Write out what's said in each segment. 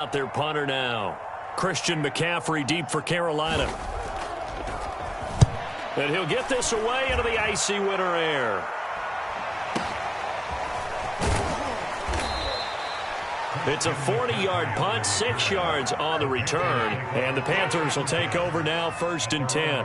Out their punter now. Christian McCaffrey deep for Carolina. And he'll get this away into the icy winter air. It's a 40-yard punt, 6 yards on the return. And the Panthers will take over now, 1st and 10.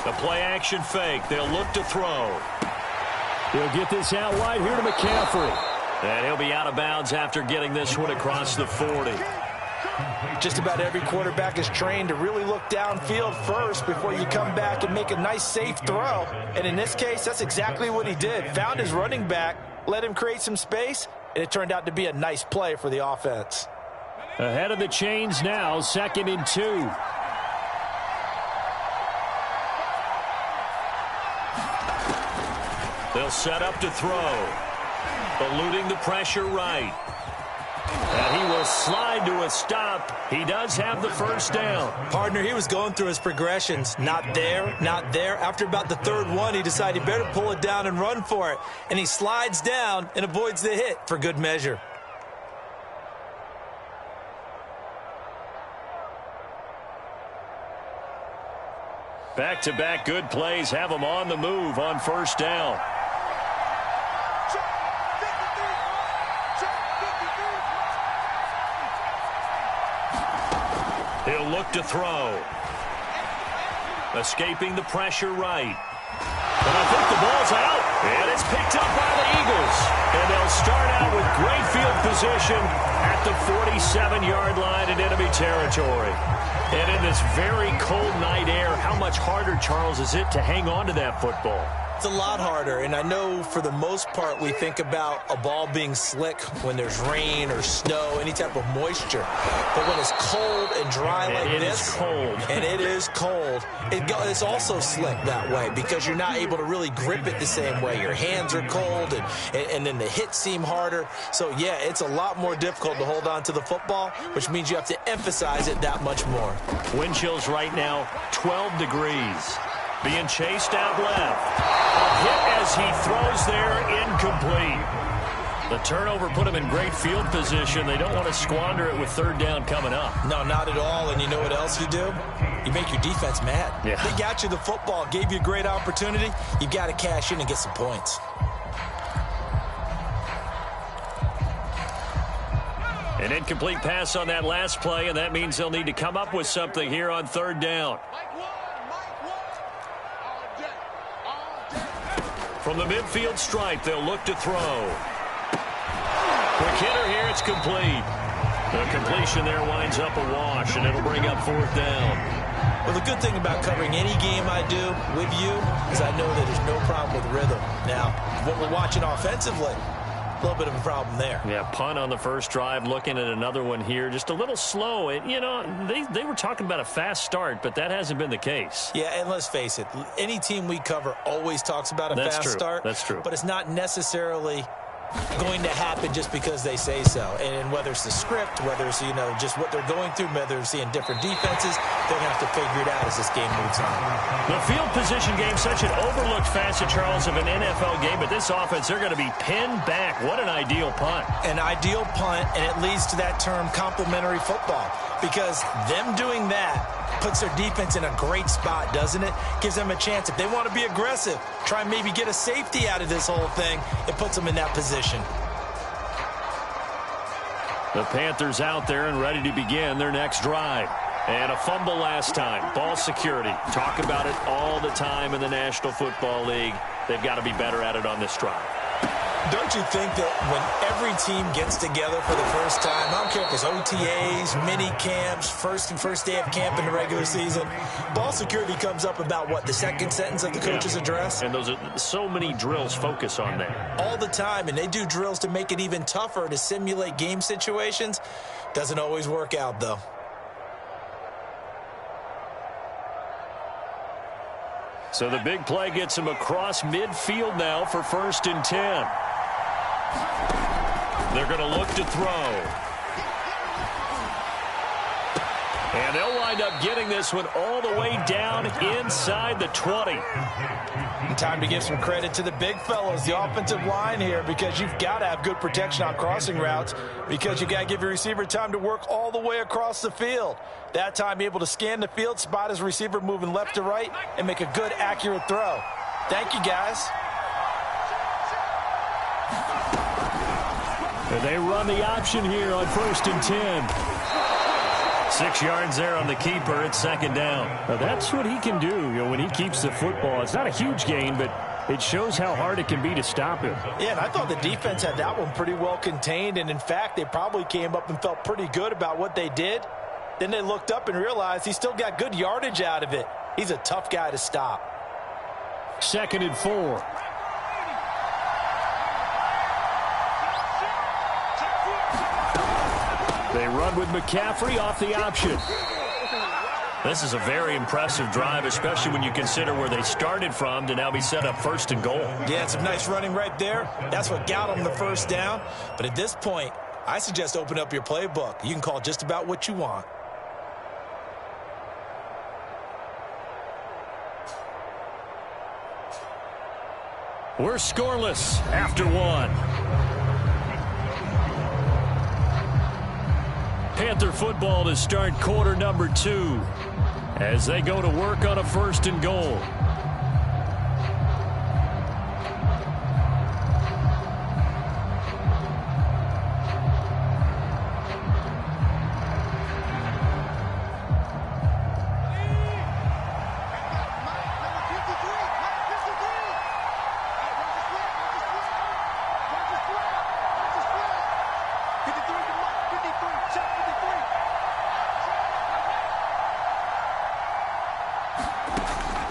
The play-action fake. They'll look to throw. He'll get this out wide here to McCaffrey. And he'll be out of bounds after getting this one across the 40. Just about every quarterback is trained to really look downfield first before you come back and make a nice, safe throw. And in this case, that's exactly what he did. Found his running back, let him create some space, and it turned out to be a nice play for the offense. Ahead of the chains now, 2nd and 2. They'll set up to throw. Eluding the pressure right. And he will slide to a stop. He does have the first down. Partner, he was going through his progressions. Not there, not there. After about the 3rd one, he decided he better pull it down and run for it. And he slides down and avoids the hit for good measure. Back-to-back good plays have him on the move on 1st down. He'll look to throw. Escaping the pressure right. And I think the ball's out. And it's picked up by the Eagles. And they'll start out with great field position at the 47-yard line in enemy territory. And in this very cold night air, how much harder, Charles, is it to hang on to that football? It's a lot harder, and I know for the most part we think about a ball being slick when there's rain or snow, any type of moisture. But when it's cold and dry like this, and it is cold, it's also slick that way because you're not able to really grip it the same way. Your hands are cold, and then the hits seem harder. So, yeah, it's a lot more difficult to hold on to the football, which means you have to emphasize it that much more. Wind chills right now, 12 degrees. Being chased out left. A hit as he throws there, incomplete. The turnover put him in great field position. They don't want to squander it with 3rd down coming up. No, not at all. And you know what else you do? You make your defense mad. Yeah. They got you the football, gave you a great opportunity. You've got to cash in and get some points. An incomplete pass on that last play, and that means they'll need to come up with something here on 3rd down. From the midfield stripe, they'll look to throw. Quick hitter here, it's complete. The completion there winds up a wash, and it'll bring up 4th down. Well, the good thing about covering any game I do with you is I know that there's no problem with rhythm. Now, what we're watching offensively, a little bit of a problem there. Yeah, punt on the first drive, looking at another one here. Just a little slow. You know, they were talking about a fast start, but that hasn't been the case. Yeah, and let's face it, any team we cover always talks about a fast start. That's true. But it's not necessarily going to happen just because they say so. And whether it's the script, whether it's, just what they're going through, whether they're seeing different defenses, they're going to have to figure it out as this game moves on. The field position game, such an overlooked facet, Charles, of an NFL game, but this offense, they're going to be pinned back. What an ideal punt. An ideal punt, and it leads to that term complementary football, because them doing that puts their defense in a great spot, doesn't it? Gives them a chance. If they want to be aggressive, try and maybe get a safety out of this whole thing, it puts them in that position. The Panthers out there and ready to begin their next drive. And a fumble last time. Ball security. Talk about it all the time in the National Football League. They've got to be better at it on this drive. Don't you think that when every team gets together for the first time, I don't care if it's OTAs, mini camps, first day of camp in the regular season, ball security comes up about, what, the second sentence of the coach's address? And those are so many drills focus on that. All the time, and they do drills to make it even tougher to simulate game situations. Doesn't always work out, though. So the big play gets him across midfield now for 1st and 10. They're going to look to throw. And they'll wind up getting this one all the way down inside the 20. Time to give some credit to the big fellows, the offensive line here, because you've got to have good protection on crossing routes, because you got to give your receiver time to work all the way across the field. That time, able to scan the field, spot his receiver moving left to right, and make a good, accurate throw. Thank you, guys. And they run the option here on 1st and 10. 6 yards there on the keeper. It's 2nd down. Now that's what he can do, when he keeps the football. It's not a huge gain, but it shows how hard it can be to stop him. Yeah, and I thought the defense had that one pretty well contained, and in fact, they probably came up and felt pretty good about what they did. Then they looked up and realized he still got good yardage out of it. He's a tough guy to stop. 2nd and 4. They run with McCaffrey off the option. This is a very impressive drive, especially when you consider where they started from to now be set up 1st and goal. Yeah, some nice running right there. That's what got them the 1st down. But at this point, I suggest open up your playbook. You can call just about what you want. We're scoreless after 1. Panther football to start quarter number 2 as they go to work on a 1st and goal.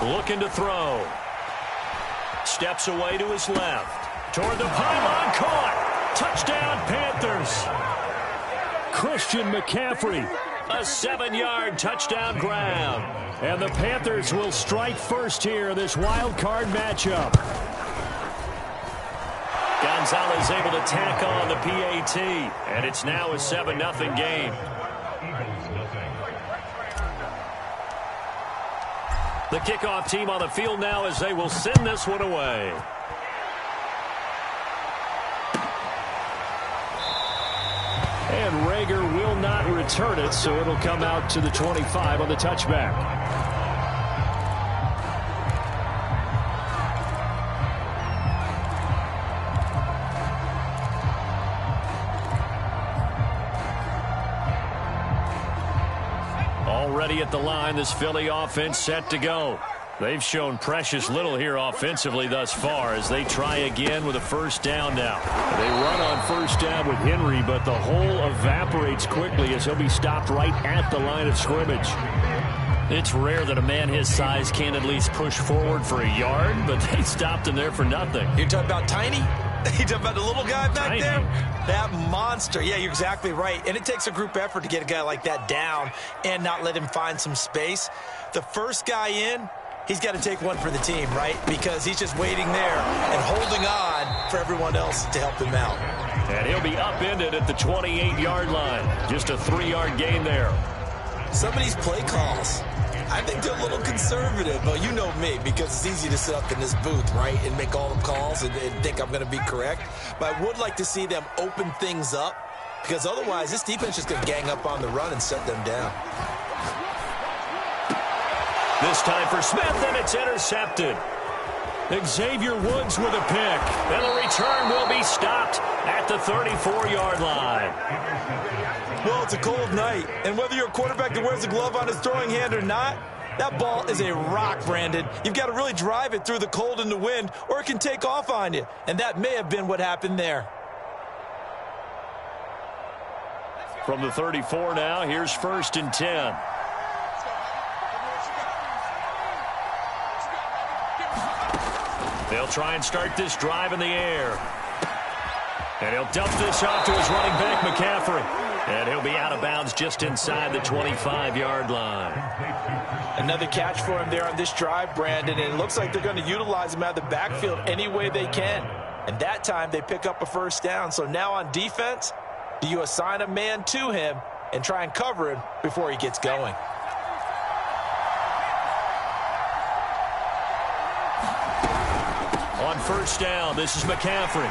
Looking to throw. Steps away to his left. Toward the pylon, caught. Touchdown, Panthers. Christian McCaffrey. A 7-yard touchdown grab. And the Panthers will strike first here in this wild card matchup. Gonzalez able to tack on the PAT. And it's now a 7-0 game. The kickoff team on the field now as they will send this one away. And Rager will not return it, so it'll come out to the 25 on the touchback. Already at the line, this Philly offense set to go. They've shown precious little here offensively thus far as they try again with a 1st down now. They run on 1st down with Henry, but the hole evaporates quickly as he'll be stopped right at the line of scrimmage. It's rare that a man his size can at least push forward for a yard, but they stopped him there for nothing. You're talking about Tiny? You're talking about the little guy back there? That monster. Yeah, you're exactly right. And it takes a group effort to get a guy like that down and not let him find some space. The first guy in, he's got to take one for the team, right? Because he's just waiting there and holding on for everyone else to help him out. And he'll be upended at the 28-yard line. Just a 3-yard gain there. Some of these play calls, I think they're a little conservative. Well, you know me, because it's easy to sit up in this booth, right, and make all the calls and think I'm going to be correct. But I would like to see them open things up, because otherwise this defense is just going to gang up on the run and set them down. This time for Smith, and it's intercepted. Xavier Woods with a pick. And the return will be stopped at the 34-yard line. Well, it's a cold night, and whether you're a quarterback that wears a glove on his throwing hand or not, That ball is a rock, Brandon. You've got to really drive it through the cold and the wind, or it can take off on you. And that may have been what happened there. From the 34 now, here's 1st and 10. They'll try and start this drive in the air. And he'll dump this off to his running back, McCaffrey. And he'll be out of bounds just inside the 25-yard line. Another catch for him there on this drive, Brandon. And it looks like they're going to utilize him out of the backfield any way they can. And that time they pick up a 1st down. So now on defense, do you assign a man to him and try and cover him before he gets going? On 1st down, this is McCaffrey.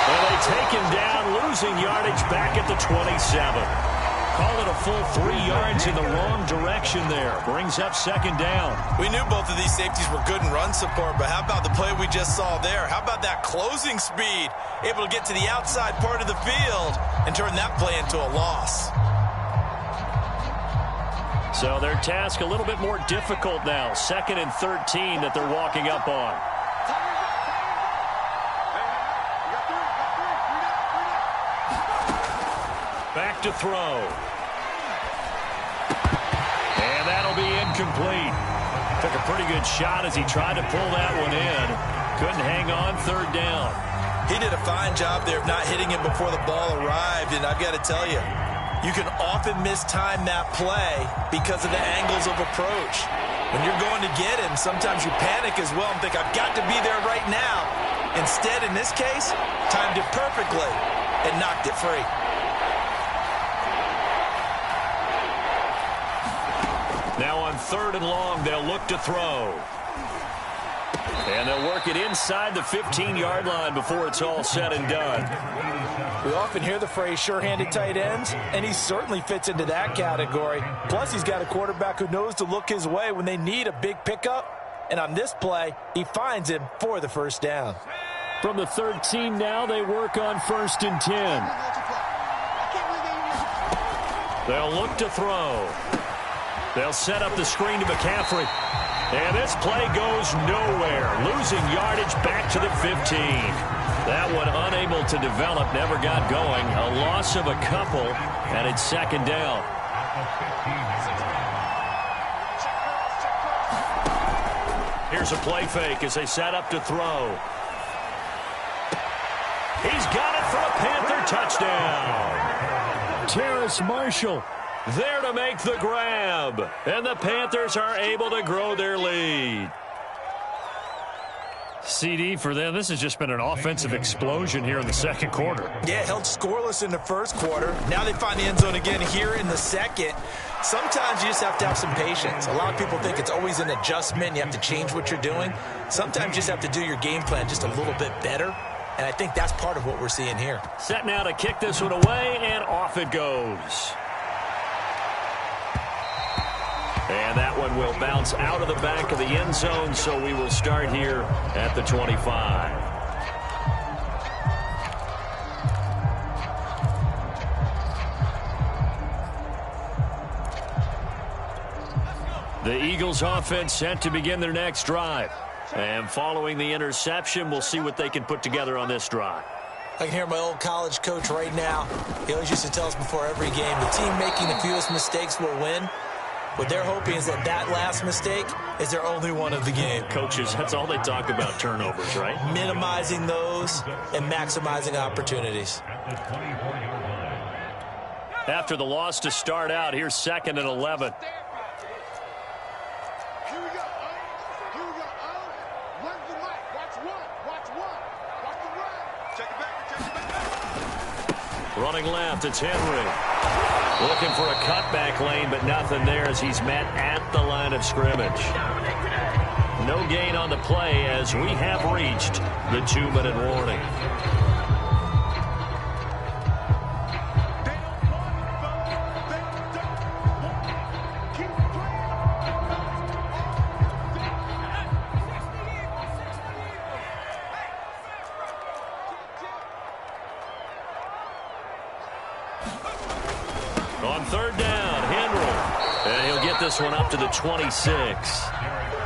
And they take him down, losing yardage back at the 27. Call it a full 3 yards in the wrong direction there. Brings up 2nd down. We knew both of these safeties were good in run support, but how about the play we just saw there? How about that closing speed? Able to get to the outside part of the field and turn that play into a loss. So their task a little bit more difficult now. 2nd and 13 that they're walking up on. Back to throw. And that'll be incomplete. Took a pretty good shot as he tried to pull that one in. Couldn't hang on. 3rd down. He did a fine job there of not hitting him before the ball arrived, and I've got to tell you, you can often mistime that play because of the angles of approach. When you're going to get him, sometimes you panic as well and think, I've got to be there right now. Instead, in this case, timed it perfectly and knocked it free. Now on 3rd and long, they'll look to throw. And they'll work it inside the 15-yard line before it's all said and done. We often hear the phrase sure-handed tight ends, and he certainly fits into that category. Plus, he's got a quarterback who knows to look his way when they need a big pickup. And on this play, he finds him for the 1st down. From the 13 now, they work on 1st and 10. They'll look to throw. They'll set up the screen to McCaffrey. And this play goes nowhere. Losing yardage back to the 15. That one unable to develop, never got going. A loss of a couple, and it's 2nd down. Here's a play fake as they set up to throw. He's got it for a Panther touchdown. Terrace Marshall there to make the grab. And the Panthers are able to grow their lead. CD for them. This has just been an offensive explosion here in the 2nd quarter. Yeah, held scoreless in the 1st quarter. Now they find the end zone again here in the 2nd. Sometimes you just have to have some patience. A lot of people think it's always an adjustment. You have to change what you're doing. Sometimes you just have to do your game plan just a little bit better. And I think that's part of what we're seeing here. Set now to kick this one away, and off it goes. And that one will bounce out of the back of the end zone, so we will start here at the 25. The Eagles offense set to begin their next drive. And following the interception, we'll see what they can put together on this drive. I can hear my old college coach right now. He always used to tell us before every game, the team making the fewest mistakes will win. What they're hoping is that that last mistake is their only one of the game. Coaches, that's all they talk about, turnovers, right? Minimizing those and maximizing opportunities. After the loss to start out, here's 2nd and 11. Running left, it's Henry. Looking for a cutback lane, but nothing there as he's met at the line of scrimmage. No gain on the play as we have reached the 2-minute warning. On 3rd down, Henry. And he'll get this one up to the 26.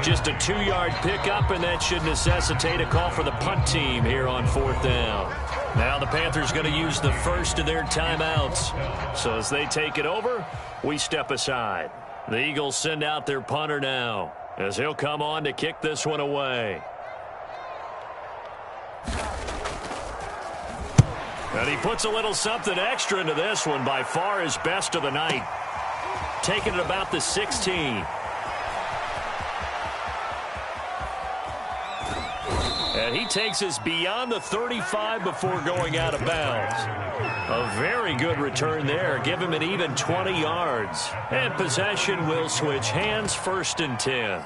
Just a 2-yard pickup, and that should necessitate a call for the punt team here on 4th down. Now the Panthers going to use the first of their timeouts. So as they take it over, we step aside. The Eagles send out their punter now, as he'll come on to kick this one away. And he puts a little something extra into this one, by far his best of the night. Taking it about the 16. And he takes us beyond the 35 before going out of bounds. A very good return there. Give him an even 20 yards. And possession will switch hands, 1st and 10.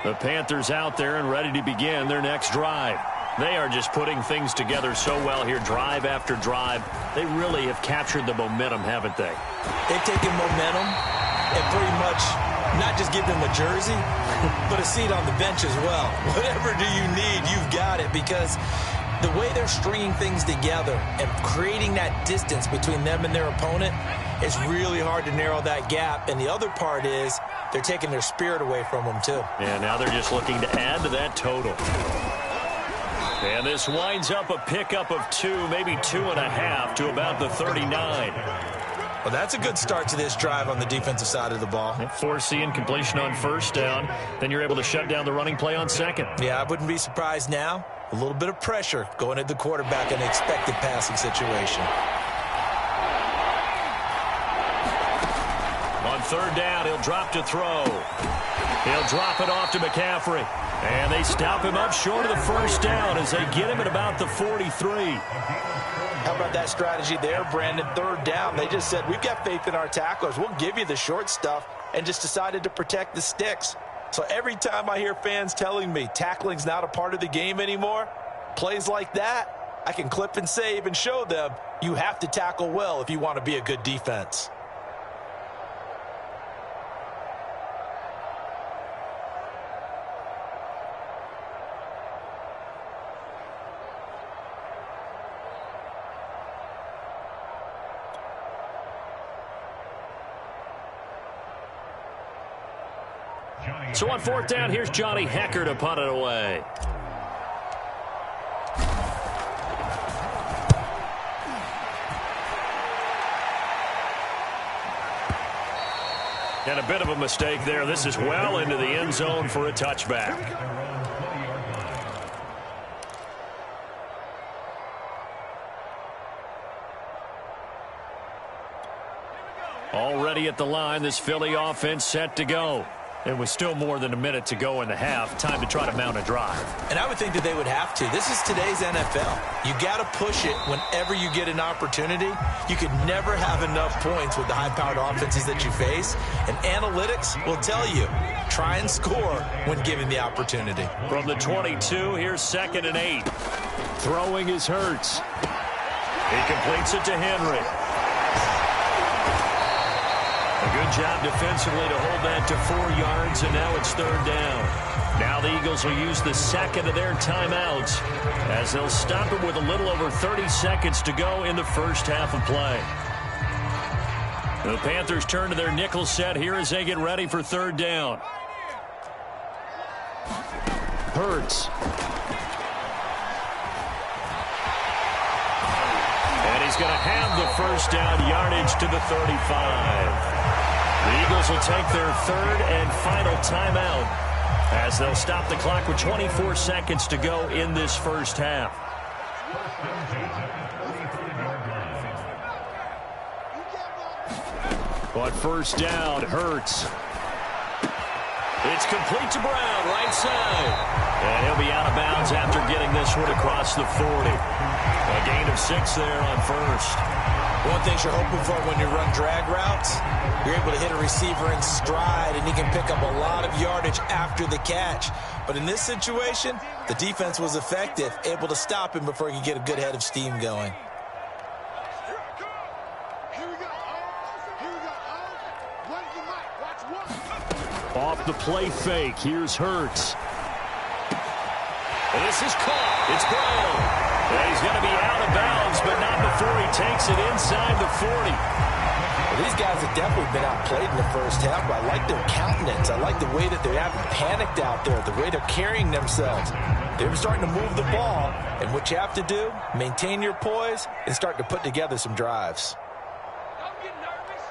The Panthers out there and ready to begin their next drive. They are just putting things together so well here, drive after drive. They really have captured the momentum, haven't they? They've taken momentum and pretty much not just give them a jersey, but a seat on the bench as well. Whatever do you need, you've got it, because the way they're stringing things together and creating that distance between them and their opponent, it's really hard to narrow that gap. And the other part is they're taking their spirit away from them, too. And now they're just looking to add to that total. And this winds up a pickup of 2, maybe 2.5 to about the 39. Well, that's a good start to this drive on the defensive side of the ball. Forcing completion on 1st down. Then you're able to shut down the running play on 2nd. Yeah, I wouldn't be surprised now. A little bit of pressure going at the quarterback in an expected passing situation. On 3rd down, he'll drop to throw. He'll drop it off to McCaffrey. And they stop him up short of the 1st down as they get him at about the 43. How about that strategy there, Brandon? 3rd down. They just said, we've got faith in our tacklers. We'll give you the short stuff, and just decided to protect the sticks. So every time I hear fans telling me tackling's not a part of the game anymore, plays like that, I can clip and save and show them you have to tackle well if you want to be a good defense. So on 4th down, here's Johnny Hecker to punt it away. And a bit of a mistake there. This is well into the end zone for a touchback. Already at the line, this Philly offense set to go. And with still more than a minute to go in the half, time to try to mount a drive. And I would think that they would have to. This is today's NFL. You got to push it whenever you get an opportunity. You could never have enough points with the high-powered offenses that you face. And analytics will tell you, try and score when given the opportunity. From the 22, here's 2nd and 8. Throwing is Hurts. He completes it to Henry. A good job defensively to hold that to 4 yards, and now it's 3rd down. Now the Eagles will use the 2nd of their timeouts as they'll stop him with a little over 30 seconds to go in the first half of play. The Panthers turn to their nickel set here as they get ready for 3rd down. Hurts. And he's going to have the 1st down yardage to the 35. The Eagles will take their 3rd and final timeout as they'll stop the clock with 24 seconds to go in this first half. On 1st down, Hurts. It's complete to Brown, right side. And he'll be out of bounds after getting this one across the 40. A gain of 6 there on 1st. One thing you're hoping for when you run drag routes, you're able to hit a receiver in stride, and he can pick up a lot of yardage after the catch. But in this situation, the defense was effective, able to stop him before he could get a good head of steam going. Off the play fake, here's Hurts. And this is caught. It's Brown. And he's going to be out of bounds, but not before he takes it inside the 40. Well, these guys have definitely been outplayed in the first half, but I like their countenance. I like the way that they haven't panicked out there, the way they're carrying themselves. They're starting to move the ball, and what you have to do, maintain your poise and start to put together some drives. Don't get nervous.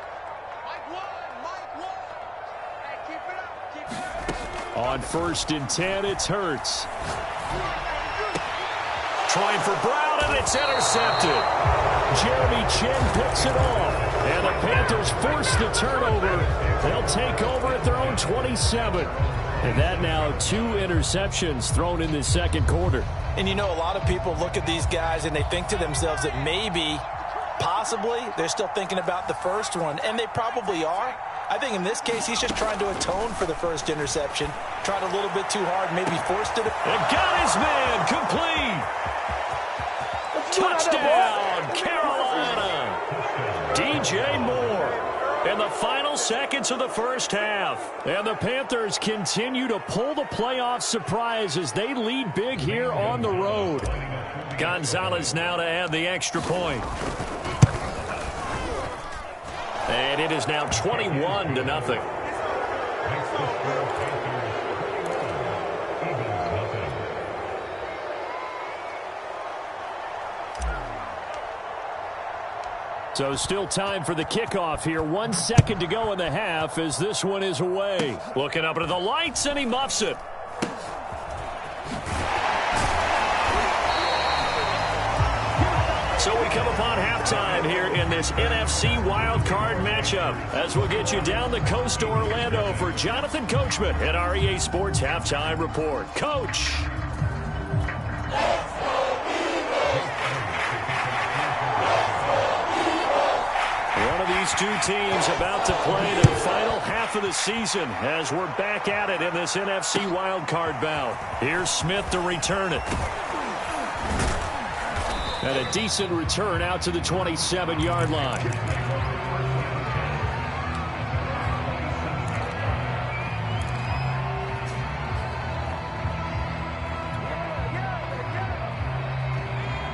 Mike one. Hey, keep it up. On 1st and 10, it's Hurts. Trying for Brown, and it's intercepted. Jeremy Chin picks it off, and the Panthers force the turnover. They'll take over at their own 27. And that now 2 interceptions thrown in the second quarter. And you know, a lot of people look at these guys and they think to themselves that maybe, possibly, they're still thinking about the first one, and they probably are. I think in this case, he's just trying to atone for the first interception. Tried a little bit too hard, maybe forced it. And got his man complete. Touchdown, Carolina. DJ Moore in the final seconds of the first half. And the Panthers continue to pull the playoff surprise as they lead big here on the road. Gonzalez now to add the extra point. And it is now 21-0. So still time for the kickoff here. 1 second to go in the half as this one is away. Looking up into the lights, and he muffs it. So we come upon halftime here in this NFC wildcard matchup as we'll get you down the coast to Orlando for Jonathan Coachman at our EA Sports Halftime Report. Coach. One of these two teams about to play their final half of the season as we're back at it in this NFC wildcard bout. Here's Smith to return it. And a decent return out to the 27-yard line.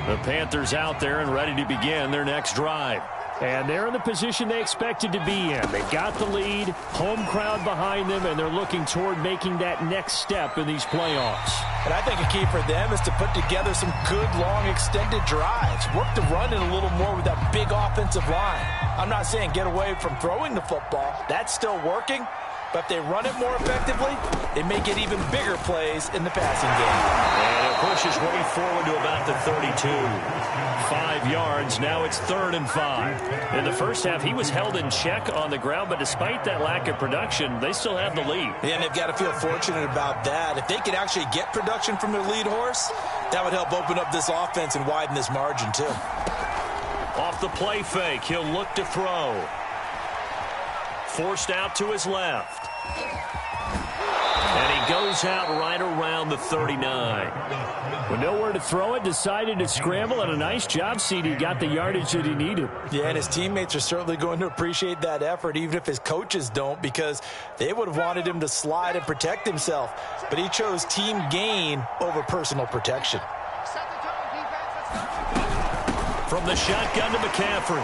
The Panthers out there and ready to begin their next drive. And they're in the position they expected to be in. They got the lead, home crowd behind them, and they're looking toward making that next step in these playoffs. And I think a key for them is to put together some good, long, extended drives. Work the run in a little more with that big offensive line. I'm not saying get away from throwing the football. That's still working. But if they run it more effectively, they may get even bigger plays in the passing game. And it pushes way forward to about the 32. 5 yards. Now it's 3rd and 5. In the first half, he was held in check on the ground, but despite that lack of production, they still have the lead. Yeah, and they've got to feel fortunate about that. If they could actually get production from their lead horse, that would help open up this offense and widen this margin, too. Off the play fake, he'll look to throw. Forced out to his left. And he goes out right around the 39. With nowhere to throw it, decided to scramble, and a nice job, CD. Got the yardage that he needed. Yeah, and his teammates are certainly going to appreciate that effort, even if his coaches don't, because they would have wanted him to slide and protect himself. But he chose team gain over personal protection. From the shotgun to McCaffrey.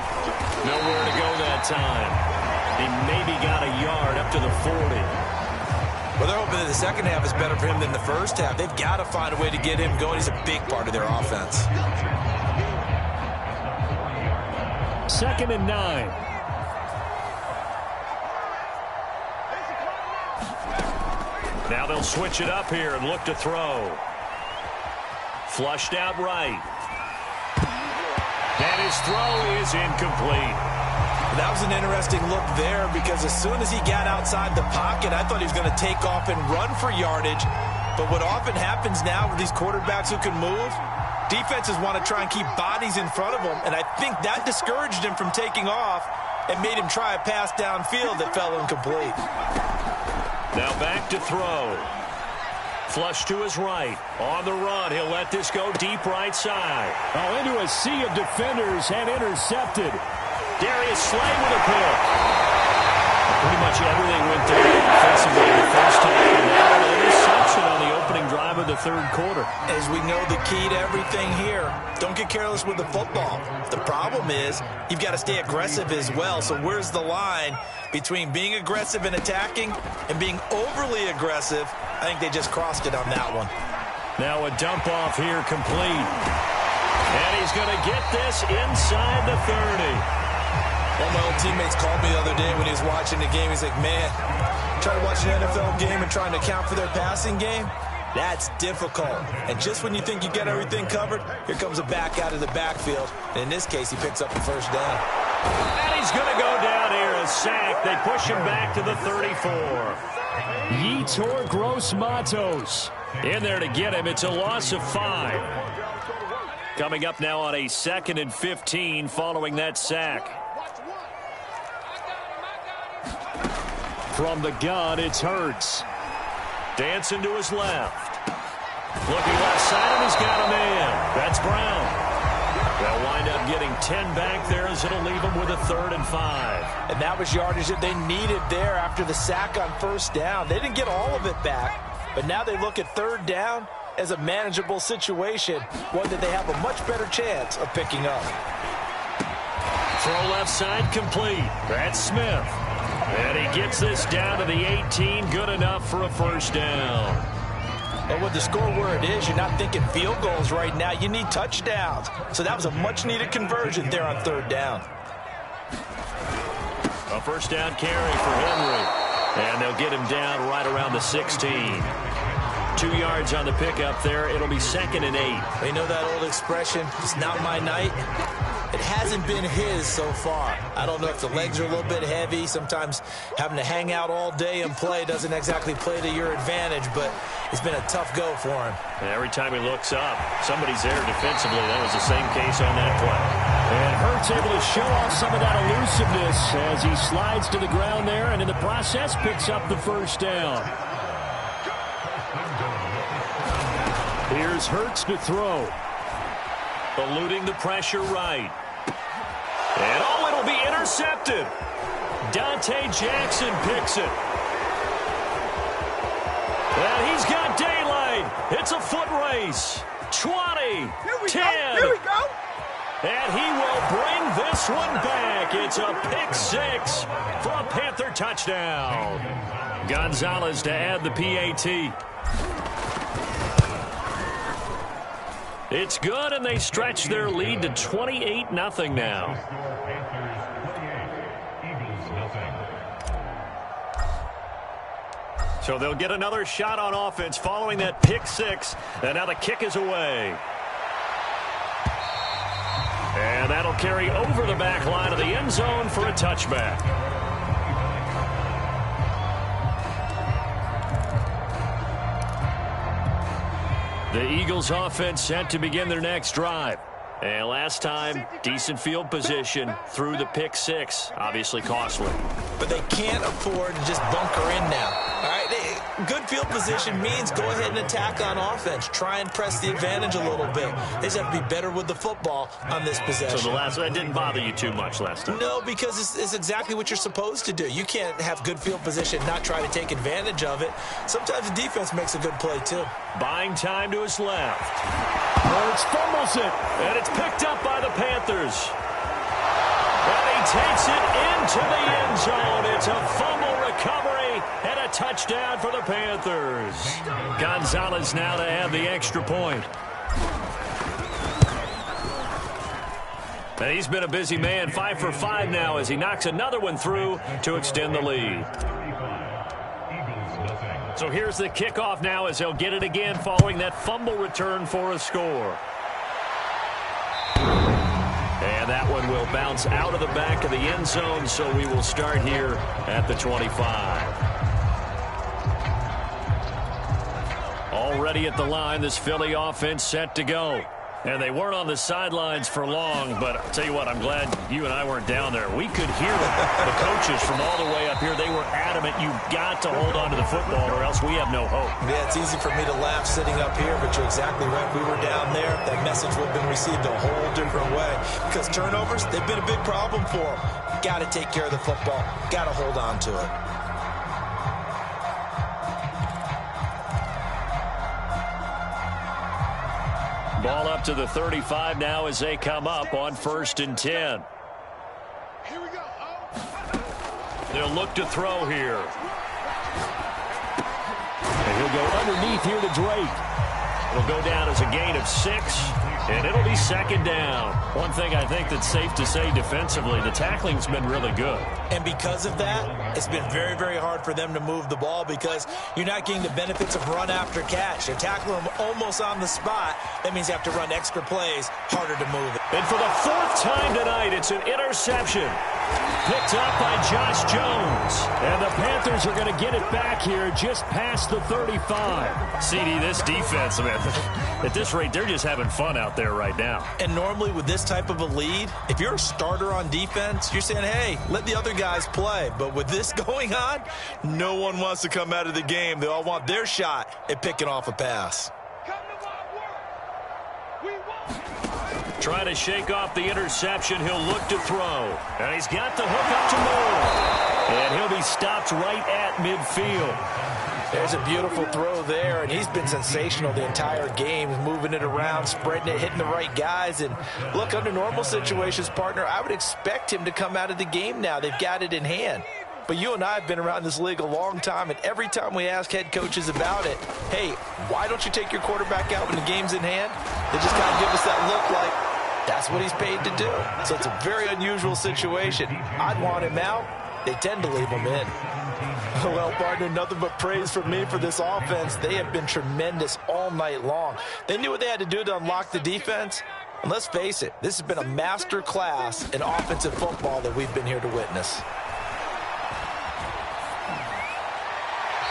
Nowhere to go that time. He maybe got a yard up to the 40. Well, they're hoping that the second half is better for him than the first half. They've got to find a way to get him going. He's a big part of their offense. 2nd and 9. Now they'll switch it up here and look to throw. Flushed out right. And his throw is incomplete. That was an interesting look there because as soon as he got outside the pocket, I thought he was going to take off and run for yardage. But what often happens now with these quarterbacks who can move, defenses want to try and keep bodies in front of them, and I think that discouraged him from taking off and made him try a pass downfield that fell incomplete. Now back to throw. Flush to his right. On the run, he'll let this go deep right side. Oh, into a sea of defenders and intercepted. Darius Slay with a pick. Pretty much everything went their way defensively in the first half. And now an interception on the opening drive of the third quarter. As we know, the key to everything here, don't get careless with the football. The problem is you've got to stay aggressive as well. So where's the line between being aggressive and attacking and being overly aggressive? I think they just crossed it on that one. Now a dump off here complete. And he's going to get this inside the 30. One of my old teammates called me the other day when he was watching the game. He's like, man, trying to watch an NFL game and trying to account for their passing game, that's difficult. And just when you think you get everything covered, here comes a back out of the backfield. And in this case, he picks up the first down. And he's going to go down here, a sack. They push him back to the 34. Yetur Gross-Matos in there to get him. It's a loss of 5. Coming up now on a 2nd and 15 following that sack. From the gun, it's Hurts. Dancing to his left. Looking left side, and he's got a man. That's Brown. They'll wind up getting 10 back there as it'll leave them with a 3rd and 5. And that was yardage that they needed there after the sack on first down. They didn't get all of it back, but now they look at 3rd down as a manageable situation, one that they have a much better chance of picking up. Throw left side complete. That's Smith. And he gets this down to the 18. Good enough for a first down. And with the score where it is, you're not thinking field goals right now. You need touchdowns. So that was a much-needed conversion there on 3rd down. A first down carry for Henry. And they'll get him down right around the 16. 2 yards on the pickup there. It'll be 2nd and 8. You know that old expression, it's not my night? It hasn't been his so far. I don't know if the legs are a little bit heavy. Sometimes having to hang out all day and play doesn't exactly play to your advantage, but it's been a tough go for him. And every time he looks up, somebody's there defensively. That was the same case on that play. And Hurts able to show off some of that elusiveness as he slides to the ground there, and in the process picks up the first down. Here's Hurts to throw. Eluding the pressure right. And it'll be intercepted. Dante Jackson picks it. And he's got daylight. It's a foot race. 20, 10. Here we go. And he will bring this one back. It's a pick 6 for a Panther touchdown. Gonzalez to add the PAT. It's good, and they stretch their lead to 28-0 now. So they'll get another shot on offense following that pick 6, and now the kick is away. And that'll carry over the back line of the end zone for a touchback. The Eagles offense set to begin their next drive. And last time, decent field position through the pick 6. Obviously costly. But they can't afford to just bunker in now. All right, good field position means go ahead and attack on offense. Try and press the advantage a little bit. They just have to be better with the football on this possession. So that didn't bother you too much last time? No, because it's exactly what you're supposed to do. You can't have good field position and not try to take advantage of it. Sometimes the defense makes a good play, too. Buying time to his left. Hurts fumbles it, and it's picked up by the Panthers. And he takes it into the end zone. It's a fumble recovery and a touchdown for the Panthers. Gonzalez now to add the extra point. And he's been a busy man, 5 for 5 now as he knocks another one through to extend the lead. So here's the kickoff now as they'll get it again following that fumble return for a score. And that one will bounce out of the back of the end zone, so we will start here at the 25. Already at the line, this Philly offense set to go. And they weren't on the sidelines for long, but I'll tell you what, I'm glad you and I weren't down there. We could hear the coaches from all the way up here. They were adamant, you've got to hold on to the football or else we have no hope. Yeah, it's easy for me to laugh sitting up here, but you're exactly right. We were down there. That message would have been received a whole different way. Because turnovers, they've been a big problem for them. Got to take care of the football. Got to hold on to it. out to the 35 now as they come up on 1st and 10. Here we go. They'll look to throw here. And he'll go underneath here to Drake. It'll go down as a gain of 6, and it'll be 2nd down. One thing I think that's safe to say defensively, the tackling's been really good. And because of that, it's been very, very hard for them to move the ball because you're not getting the benefits of run after catch. They're tackling them almost on the spot. That means you have to run extra plays, harder to move it. And for the 4th time tonight, it's an interception. Picked up by Josh Jones. And the Panthers are going to get it back here just past the 35. CD, this defense, man, at this rate, they're just having fun out there right now. And normally with this type of a lead, if you're a starter on defense, you're saying, hey, let the other guys play. But with this going on, no one wants to come out of the game. They all want their shot at picking off a pass. Trying to shake off the interception. He'll look to throw. And he's got the hook up to Moore. And he'll be stopped right at midfield. There's a beautiful throw there, and he's been sensational the entire game, moving it around, spreading it, hitting the right guys. And look, under normal situations, partner, I would expect him to come out of the game now. They've got it in hand. But you and I have been around this league a long time, and every time we ask head coaches about it, hey, why don't you take your quarterback out when the game's in hand? They just kind of give us that look like, that's what he's paid to do. So it's a very unusual situation. I'd want him out. They tend to leave him in. Well, partner, nothing but praise from me for this offense. They have been tremendous all night long. They knew what they had to do to unlock the defense. And let's face it, this has been a master class in offensive football that we've been here to witness.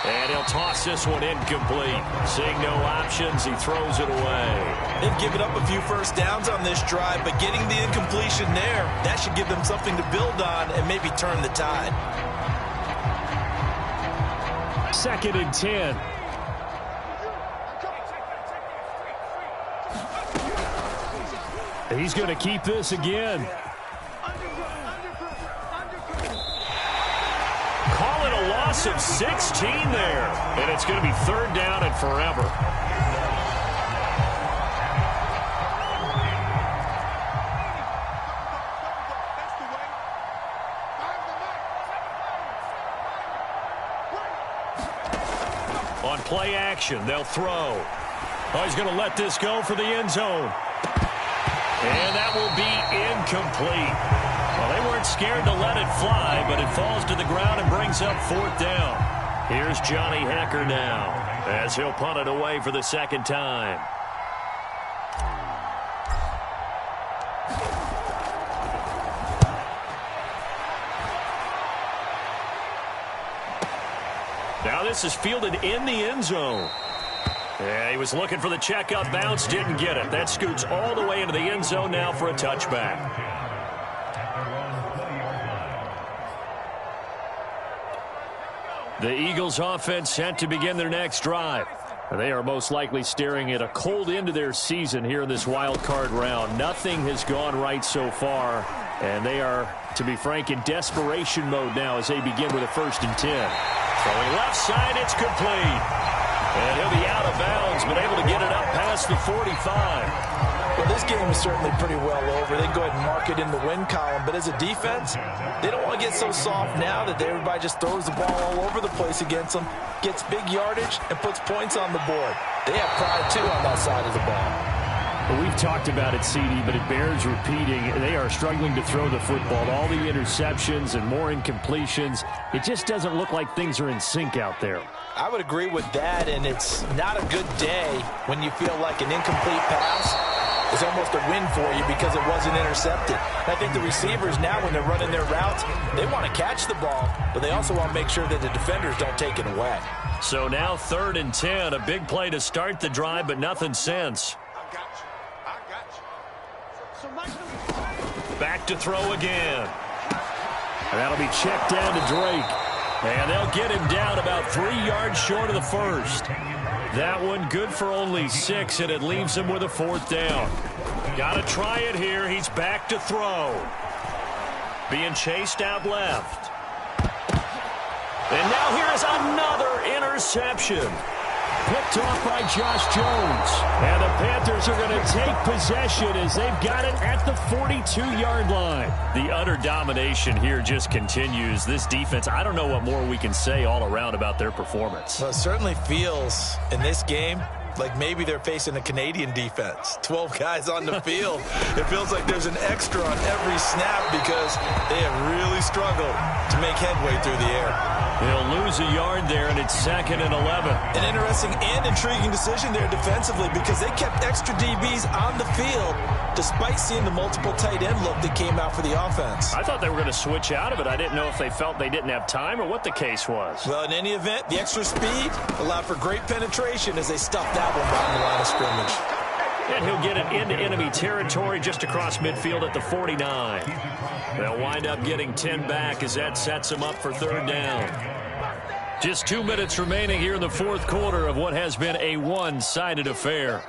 And he'll toss this one incomplete. Seeing no options, he throws it away. They've given up a few first downs on this drive, but getting the incompletion there, that should give them something to build on and maybe turn the tide. 2nd and 10. He's going to keep this again. Call it a loss of 16 there. And it's going to be 3rd down and forever. On play action, they'll throw. Oh, he's going to let this go for the end zone. And that will be incomplete. Well, they weren't scared to let it fly, but it falls to the ground and brings up 4th down. Here's Johnny Hecker now as he'll punt it away for the 2nd time. Now this is fielded in the end zone. Yeah, he was looking for the checkup bounce, didn't get it. That scoots all the way into the end zone now for a touchback. The Eagles offense set to begin their next drive. They are most likely staring at a cold end to their season here in this wild card round. Nothing has gone right so far, and they are, to be frank, in desperation mode now as they begin with a 1st and 10. Throwing left side, it's complete. And he'll be out of bounds, but able to get it up past the 45. Well, this game is certainly pretty well over. They can go ahead and mark it in the win column. But as a defense, they don't want to get so soft now that everybody just throws the ball all over the place against them, gets big yardage, and puts points on the board. They have pride, too, on that side of the ball. Well, we've talked about it, CD, but it bears repeating. They are struggling to throw the football. All the interceptions and more incompletions. It just doesn't look like things are in sync out there. I would agree with that, and it's not a good day when you feel like an incomplete pass is almost a win for you because it wasn't intercepted. And I think the receivers now, when they're running their routes, they want to catch the ball, but they also want to make sure that the defenders don't take it away. So now 3rd and 10, a big play to start the drive, but nothing since. Back to throw again. And that'll be checked down to Drake. And they'll get him down about 3 yards short of the 1st. That one good for only 6, and it leaves him with a 4th down. Got to try it here. He's back to throw. Being chased out left. And now here is another interception. Picked off by Josh Jones. And the Panthers are going to take possession as they've got it at the 42-yard line. The utter domination here just continues. This defense, I don't know what more we can say all around about their performance. Well, it certainly feels in this game like maybe they're facing a Canadian defense. 12 guys on the field. It feels like there's an extra on every snap because they have really struggled to make headway through the air. They'll lose a yard there, and it's 2nd and 11. An interesting and intriguing decision there defensively because they kept extra DBs on the field despite seeing the multiple tight end look that came out for the offense. I thought they were going to switch out of it. I didn't know if they felt they didn't have time or what the case was. Well, in any event, the extra speed allowed for great penetration as they stuffed that one behind the line of scrimmage. And he'll get it into enemy territory just across midfield at the 49. They'll wind up getting 10 back as that sets them up for 3rd down. Just 2 minutes remaining here in the 4th quarter of what has been a one-sided affair.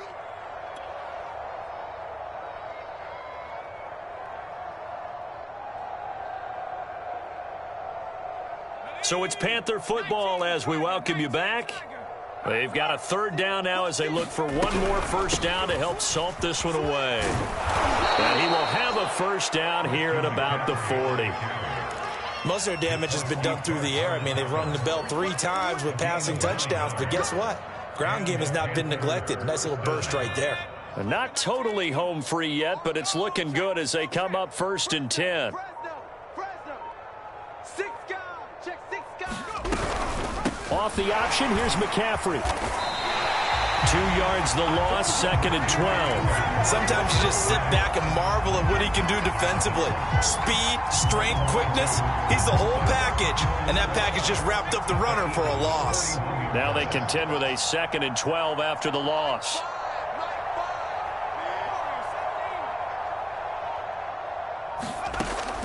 So it's Panther football as we welcome you back. They've got a 3rd down now as they look for one more first down to help salt this one away. And he will have a first down here at about the 40. Most of their damage has been done through the air. I mean, they've rung the bell 3 times with passing touchdowns, but guess what? Ground game has not been neglected. Nice little burst right there. And not totally home free yet, but it's looking good as they come up 1st and 10. Off the option, here's McCaffrey. 2 yards the loss, 2nd and 12. Sometimes you just sit back and marvel at what he can do defensively. Speed, strength, quickness, he's the whole package. And that package just wrapped up the runner for a loss. Now they contend with a 2nd and 12 after the loss.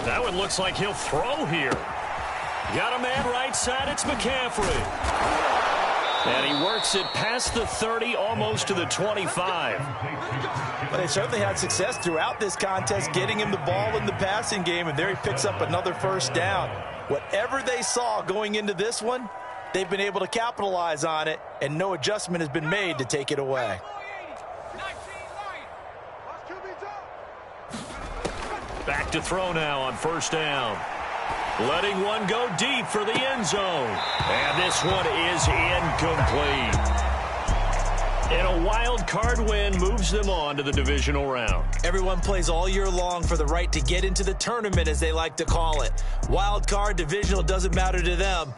That one looks like he'll throw here. Got a man right side, it's McCaffrey. And he works it past the 30, almost to the 25. But they certainly had success throughout this contest, getting him the ball in the passing game, and there he picks up another first down. Whatever they saw going into this one, they've been able to capitalize on it, and no adjustment has been made to take it away. Back to throw now on first down. Letting one go deep for the end zone. And this one is incomplete. And a wild card win moves them on to the divisional round. Everyone plays all year long for the right to get into the tournament, as they like to call it. Wild card, divisional, doesn't matter to them.